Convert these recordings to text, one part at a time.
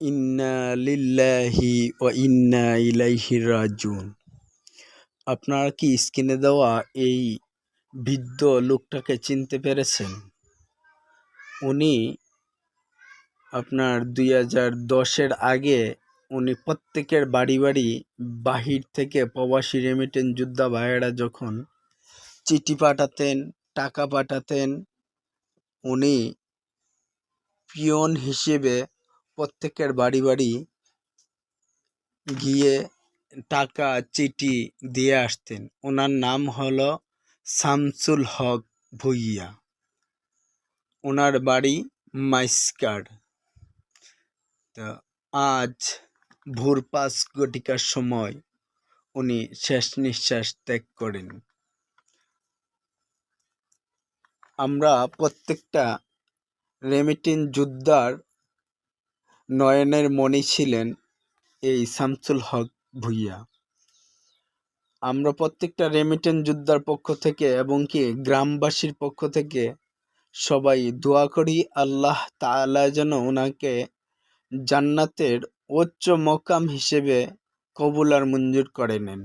ইন্না লিল্লাহি ওয়া ইন্না ইলাইহি রাজিউন। আপনারা কি স্ক্রিনে দেওয়া এই বৃদ্ধ লোকটাকে চিনতে পেরেছেন? উনি আপনার 2010-এর আগে উনি প্রত্যেকের বাড়ি বাড়ি বাহির থেকে প্রবাসী রেমিটেন্স যোদ্ধা ভাইয়েরা যখন চিঠি পাঠাতেন, টাকা পাঠাতেন, উনি পিয়ন হিসেবে প্রত্যেকের বাড়ি বাড়ি গিয়ে টাকা চিঠি দিয়ে আসতেন। ওনার নাম হলো শামসুল হক ভূঁইয়া। ওনার বাড়ি মাইস্কার। তো আজ ভোর 5 ঘটিকার সময় উনি শেষ নিঃশ্বাস ত্যাগ করেন। আমরা প্রত্যেকটা রেমিটেন্স যোদ্ধার নয়নের মণি ছিলেন এই শামসুল হক ভূঁইয়া। আমরা প্রত্যেকটা রেমিটেন্স যোদ্ধার পক্ষ থেকে এবং কি গ্রামবাসীর পক্ষ থেকে সবাই দোয়া করি আল্লাহ তাআলা যেন ওনাকে জান্নাতের উচ্চ মকাম হিসেবে কবুল আর মঞ্জুর করে নেন।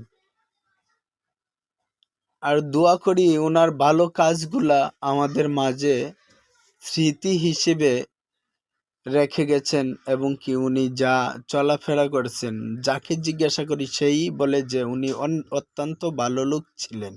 আর দোয়া করি ওনার ভালো কাজগুলা আমাদের মাঝে স্মৃতি হিসেবে রেখে গেছেন এবং কি উনি যা চলাফেরা করেছেন, যাকে জিজ্ঞাসা করি সেই বলে যে উনি অত্যন্ত ভালো লোক ছিলেন।